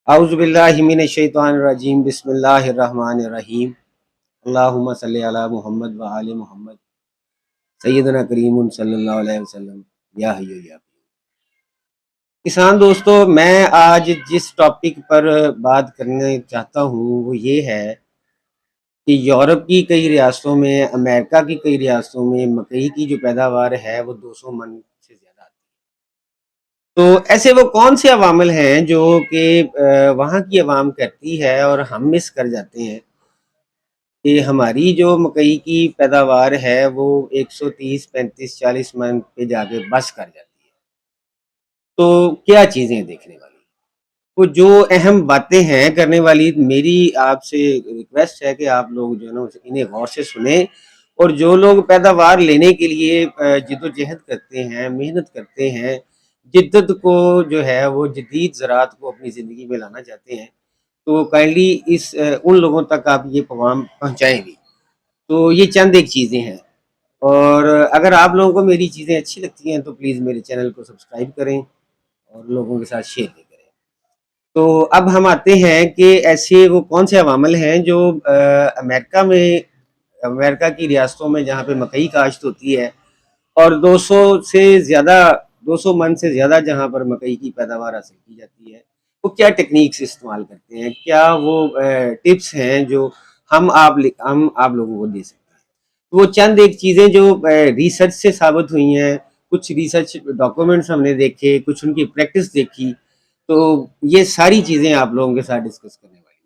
اعوذ باللہ من الشیطان الرجیم بسم اللہ الرحمن الرحیم اللہم صلی علی محمد وآل محمد سیدنا کریم صلی اللہ علیہ وسلم یا حی یا قیوم۔ کسان دوستو، میں آج جس ٹاپک پر بات کرنا چاہتا ہوں وہ یہ ہے کہ یورپ کی کئی ریاستوں میں، امریکہ کی کئی ریاستوں میں مکئی کی جو پیداوار ہے وہ 200 من سے زیادہ آتی ہے۔ تو ایسے وہ کون سے عوامل ہیں جو کہ وہاں کی عوام کرتی ہے اور ہم مس کر جاتے ہیں کہ ہماری جو مکئی کی پیداوار ہے وہ 130 35 40 من پہ جا کے بس کر جاتی ہے۔ تو کیا چیزیں دیکھنے والی، وہ جو اہم باتیں ہیں کرنے والی، میری آپ سے ریکویسٹ ہے کہ آپ لوگ جو ہے نا انہیں غور سے سنیں، اور جو لوگ پیداوار لینے کے لیے جد و جہد کرتے ہیں، محنت کرتے ہیں، جدت کو جو ہے وہ جدید زراعت کو اپنی زندگی میں لانا چاہتے ہیں، تو کائنڈلی ان لوگوں تک آپ یہ پیغام پہنچائیں گے۔ تو یہ چند ایک چیزیں ہیں، اور اگر آپ لوگوں کو میری چیزیں اچھی لگتی ہیں تو پلیز میرے چینل کو سبسکرائب کریں اور لوگوں کے ساتھ شیئر بھی کریں۔ تو اب ہم آتے ہیں کہ ایسے وہ کون سے عوامل ہیں جو امریکہ کی ریاستوں میں جہاں پہ مکئی کاشت ہوتی ہے، اور 200 من سے زیادہ جہاں پر مکئی کی پیداوار حاصل کی جاتی ہے، وہ کیا ٹیکنیکس استعمال کرتے ہیں، کیا وہ ٹپس ہیں جو ہم آپ لوگوں کو دے سکتے ہیں۔ وہ چند ایک چیزیں جو ریسرچ سے ثابت ہوئی ہیں، کچھ ریسرچ ڈاکومنٹس ہم نے دیکھے، کچھ ان کی پریکٹس دیکھی، تو یہ ساری چیزیں آپ لوگوں کے ساتھ ڈسکس کرنے والی۔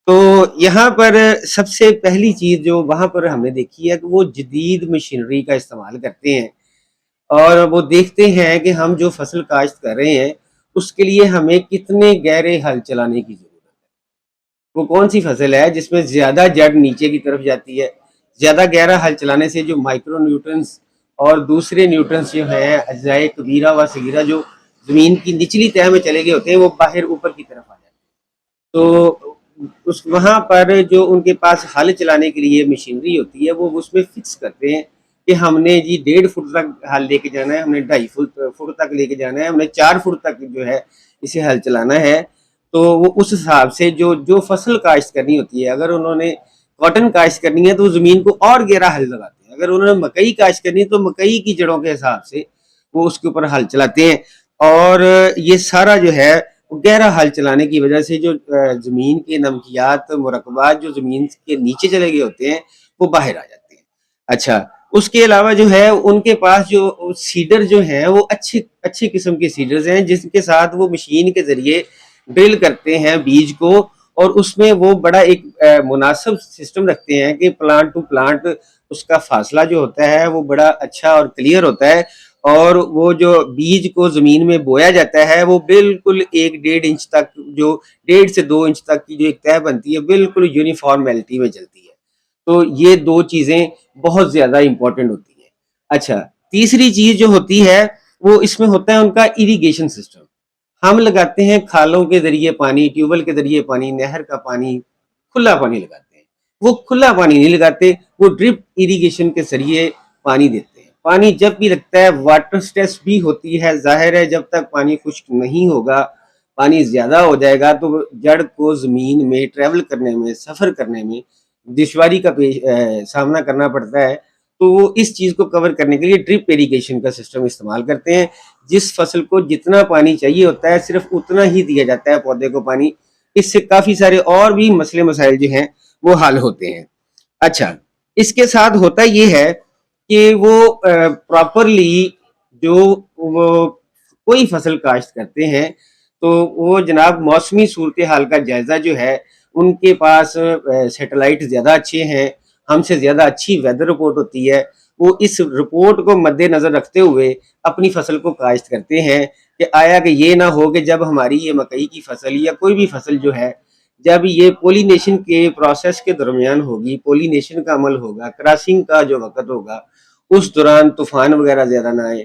تو یہاں پر سب سے پہلی چیز جو وہاں پر ہم نے دیکھی ہے کہ وہ جدید مشینری کا استعمال کرتے ہیں، اور وہ دیکھتے ہیں کہ ہم جو فصل کاشت کر رہے ہیں اس کے لیے ہمیں کتنے گہرے ہل چلانے کی ضرورت ہے۔ وہ کون سی فصل ہے جس میں زیادہ جڑ نیچے کی طرف جاتی ہے، زیادہ گہرا ہل چلانے سے جو مائکرو نیوٹرنس اور دوسرے نیوٹرنس جو ہیں اجزاء کبیرہ و صغیرہ جو زمین کی نچلی تہہ میں چلے گئے ہوتے ہیں وہ باہر اوپر کی طرف آ جاتے ہیں۔ تو وہاں پر جو ان کے پاس ہل چلانے کے لیے مشینری ہوتی ہے وہ اس میں فکس کرتے ہیں کہ ہم نے جی 1.5 فٹ تک ہل لے کے جانا ہے، ہم نے 2.5 فٹ تک لے کے جانا ہے، ہم نے 4 فٹ تک جو ہے اسے ہل چلانا ہے۔ تو وہ اس حساب سے جو فصل کاشت کرنی ہوتی ہے، اگر انہوں نے کاٹن کاشت کرنی ہے تو زمین کو اور گہرا ہل لگاتے ہیں، اگر انہوں نے مکئی کاشت کرنی ہے تو مکئی کی جڑوں کے حساب سے وہ اس کے اوپر ہل چلاتے ہیں، اور یہ سارا جو ہے گہرا ہل چلانے کی وجہ سے جو زمین کے نمکیات مرکبات جو زمین کے نیچے چلے گئے ہوتے ہیں وہ باہر آ جاتے ہیں۔ اچھا، اس کے علاوہ جو ہے ان کے پاس جو سیڈر جو ہیں وہ اچھے قسم کے سیڈرز ہیں، جس کے ساتھ وہ مشین کے ذریعے ڈرل کرتے ہیں بیج کو، اور اس میں وہ بڑا ایک مناسب سسٹم رکھتے ہیں کہ پلانٹ ٹو پلانٹ اس کا فاصلہ جو ہوتا ہے وہ بڑا اچھا اور کلیئر ہوتا ہے، اور وہ جو بیج کو زمین میں بویا جاتا ہے وہ بالکل 1.5 انچ تک، جو 1.5 سے 2 انچ تک کی جو ایک تہہ بنتی ہے بالکل یونیفارمیلٹی میں چلتی ہے۔ تو یہ دو چیزیں بہت زیادہ امپورٹنٹ ہوتی ہیں۔ اچھا، تیسری چیز جو ہوتی ہے وہ اس میں ہوتا ہے ان کا اریگیشن سسٹم۔ ہم لگاتے ہیں کھالوں کے ذریعے پانی، ٹیوبل کے ذریعے پانی، نہر کا پانی، کھلا پانی لگاتے ہیں۔ وہ کھلا پانی نہیں لگاتے، وہ ڈرپ اریگیشن کے ذریعے پانی دیتے ہیں۔ پانی جب بھی لگتا ہے واٹر سٹریس بھی ہوتی ہے، ظاہر ہے جب تک پانی خشک نہیں ہوگا، پانی زیادہ ہو جائے گا تو جڑ کو زمین میں ٹریول کرنے میں، سفر کرنے میں دشواری کا سامنا کرنا پڑتا ہے۔ تو وہ اس چیز کو کور کرنے کے لیے ڈرپ اریگیشن کا سسٹم استعمال کرتے ہیں، جس فصل کو جتنا پانی چاہیے ہوتا ہے صرف اتنا ہی دیا جاتا ہے پودے کو پانی۔ اس سے کافی سارے اور بھی مسئلے مسائل جو ہیں وہ حل ہوتے ہیں۔ اچھا، اس کے ساتھ ہوتا یہ ہے کہ وہ پراپرلی جو وہ کوئی فصل کاشت کرتے ہیں تو وہ جناب موسمی صورتحال کا جائزہ جو ہے، ان کے پاس سیٹلائٹ زیادہ اچھے ہیں، ہم سے زیادہ اچھی ویدر رپورٹ ہوتی ہے۔ وہ اس رپورٹ کو مد نظر رکھتے ہوئے اپنی فصل کو کاشت کرتے ہیں کہ آیا کہ یہ نہ ہو کہ جب ہماری یہ مکئی کی فصل یا کوئی بھی فصل جو ہے جب یہ پولینیشن کے پروسیس کے درمیان ہوگی، پولینیشن کا عمل ہوگا، کراسنگ کا جو وقت ہوگا، اس دوران طوفان وغیرہ زیادہ نہ آئے،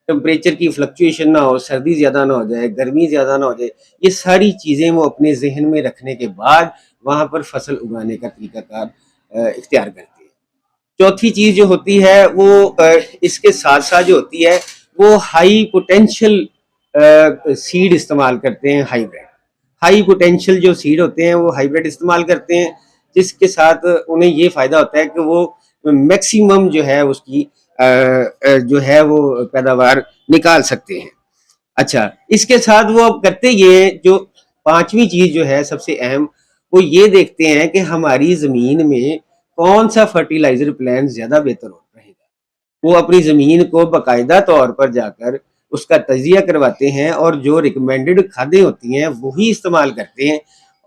ٹمپریچر کی فلکچویشن نہ ہو، سردی زیادہ نہ ہو جائے، گرمی زیادہ نہ ہو جائے۔ یہ ساری چیزیں وہ اپنے ذہن میں رکھنے کے بعد وہاں پر فصل اگانے کا طریقہ کار اختیار کرتے ہیں۔ چوتھی چیز جو ہوتی ہے وہ اس کے ساتھ ساتھ جو ہوتی ہے وہ ہائی پوٹینشل سیڈ استعمال کرتے ہیں، ہائی بریڈ۔ ہائی پوٹینشیل جو سیڈ ہوتے ہیں وہ ہائیبریڈ استعمال کرتے ہیں، جس کے ساتھ انہیں یہ فائدہ ہوتا ہے کہ وہ میکسیمم جو ہے اس کی جو ہے وہ پیداوار نکال سکتے ہیں۔ اچھا، اس کے ساتھ وہ اب کرتے یہ جو پانچویں چیز جو ہے سب سے اہم، وہ یہ دیکھتے ہیں کہ ہماری زمین میں کون سا فرٹیلائزر پلان زیادہ بہتر رہے گا۔ وہ اپنی زمین کو باقاعدہ طور پر جا کر اس کا تجزیہ کرواتے ہیں اور جو ریکمینڈڈ کھادیں ہوتی ہیں وہی استعمال کرتے ہیں،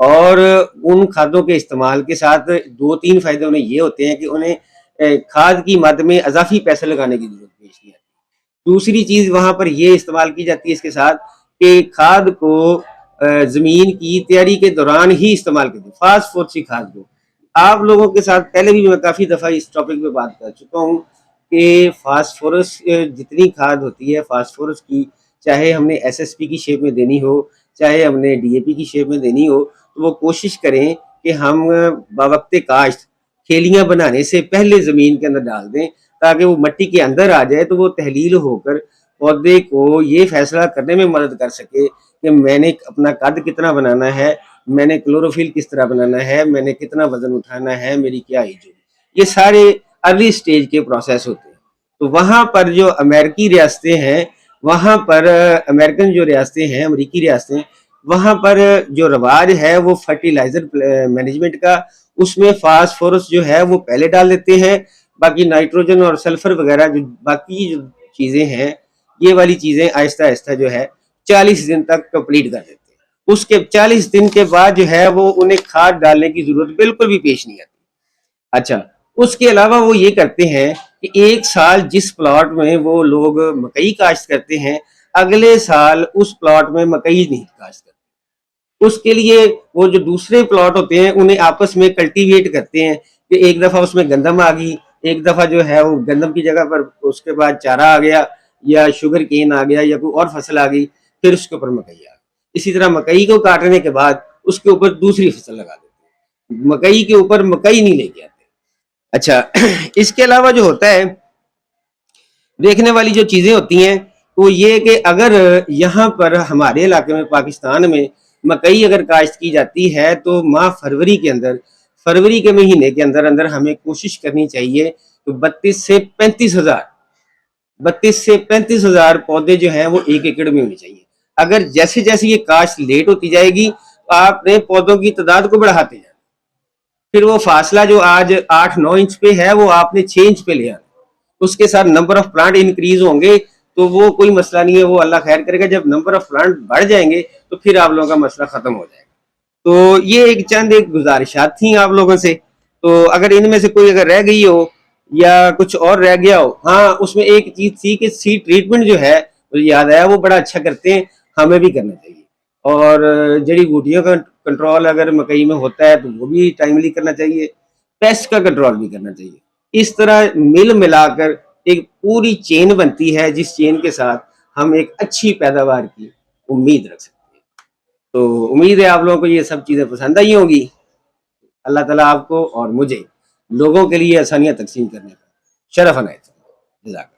اور ان کھادوں کے استعمال کے ساتھ دو تین فائدے انہیں یہ ہوتے ہیں کہ انہیں کھاد کی مد میں اضافی پیسے لگانے کی ضرورت پیش نہیں آتی۔ دوسری چیز وہاں پر یہ استعمال کی جاتی ہے اس کے ساتھ کہ کھاد کو زمین کی تیاری کے دوران ہی استعمال کرتے ہیں، فاسفورس کی کھاد کو۔ آپ لوگوں کے ساتھ پہلے بھی میں کافی دفعہ اس ٹاپک پہ بات کر چکا ہوں کہ فاسفورس جتنی کھاد ہوتی ہے فاسفورس کی، چاہے ہم نے ایس ایس پی کی شیپ میں دینی ہو، چاہے ہم نے ڈی اے پی کی شیپ میں دینی ہو، تو وہ کوشش کریں کہ ہم باوقت کاشت کھیلیاں بنانے سے پہلے زمین کے اندر ڈال دیں، تاکہ وہ مٹی کے اندر آ جائے تو وہ تحلیل ہو کر پودے کو یہ فیصلہ کرنے میں مدد کر سکے کہ میں نے اپنا قد کتنا بنانا ہے، میں نے کلوروفل کس طرح بنانا ہے، میں نے کتنا وزن اٹھانا ہے، میری کیا ایج ہوگی۔ یہ سارے ارلی سٹیج کے پروسیس ہوتے ہیں۔ تو وہاں پر جو امریکی ریاستیں ہیں، وہاں پر امریکن جو ریاستیں ہیں، امریکی ریاستیں، وہاں پر جو رواج ہے وہ فرٹیلائزر مینجمنٹ کا، اس میں فاسفورس جو ہے وہ پہلے ڈال دیتے ہیں، باقی نائٹروجن اور سلفر وغیرہ جو باقی جو چیزیں ہیں، یہ والی چیزیں آہستہ آہستہ جو ہے 40 دن تک کمپلیٹ کر دیتے ہیں۔ اس کے 40 دن کے بعد جو ہے وہ انہیں کھاد ڈالنے کی ضرورت بالکل بھی پیش نہیں آتی۔ اچھا، اس کے علاوہ وہ یہ کرتے ہیں کہ ایک سال جس پلاٹ میں وہ لوگ مکئی کاشت کرتے ہیں، اگلے سال اس پلاٹ میں مکئی نہیں کاشت کرتے۔ اس کے لیے وہ جو دوسرے پلاٹ ہوتے ہیں انہیں آپس میں کلٹیویٹ کرتے ہیں کہ ایک دفعہ اس میں گندم آ گئی، ایک دفعہ جو ہے وہ گندم کی جگہ پر اس کے بعد چارہ آ گیا، یا شوگر کین آ گیا، یا کوئی اور فصل آ گئی، پھر اس کے اوپر مکئی آ گئی۔ اسی طرح مکئی کو کاٹنے کے بعد اس کے اوپر دوسری فصل لگا دیتے ہیں، مکئی کے اوپر مکئی نہیں لے کے آتے۔ اچھا، اس کے علاوہ جو ہوتا ہے دیکھنے والی جو چیزیں ہوتی ہیں وہ یہ کہ اگر یہاں پر ہمارے علاقے میں پاکستان میں مکئی اگر کاشت کی جاتی ہے تو ماہ فروری کے اندر، فروری کے مہینے کے اندر اندر ہمیں کوشش کرنی چاہیے تو 32 سے 35 ہزار پودے جو ہیں وہ ایک ایکڑ میں ہونے چاہیے۔ اگر جیسے جیسے یہ کاشت لیٹ ہوتی جائے گی تو آپ نے پودوں کی تعداد کو بڑھاتے جائیں، پھر وہ فاصلہ جو آج 8-9 انچ پہ ہے وہ آپ نے 6 انچ پہ لے آنا، اس کے ساتھ نمبر آف پلانٹ انکریز ہوں گے تو وہ کوئی مسئلہ نہیں ہے، وہ اللہ خیر کرے گا۔ جب نمبر آف پلانٹ بڑھ جائیں گے تو پھر آپ لوگوں کا مسئلہ ختم ہو جائے گا۔ تو یہ ایک گزارشات تھیں آپ لوگوں سے، تو اگر ان میں سے کوئی اگر رہ گئی ہو یا کچھ اور رہ گیا ہو، ہاں اس میں ایک چیز تھی کہ سیڈ ٹریٹمنٹ جو ہے مجھے یاد آیا، وہ بڑا اچھا کرتے ہیں، ہمیں بھی کرنا چاہیے۔ اور جڑی بوٹیوں کا کنٹرول اگر مکئی میں ہوتا ہے تو وہ بھی ٹائملی کرنا چاہیے، پیسٹ کا کنٹرول بھی کرنا چاہیے۔ اس طرح مل ملا کر ایک پوری چین بنتی ہے جس چین کے ساتھ ہم ایک اچھی پیداوار کی امید رکھ سکتے ہیں۔ تو امید ہے آپ لوگوں کو یہ سب چیزیں پسند آئی ہوں گی۔ اللہ تعالیٰ آپ کو اور مجھے لوگوں کے لیے آسانیاں تقسیم کرنے کا شرف عنایت فرمائے۔ جزاک اللہ۔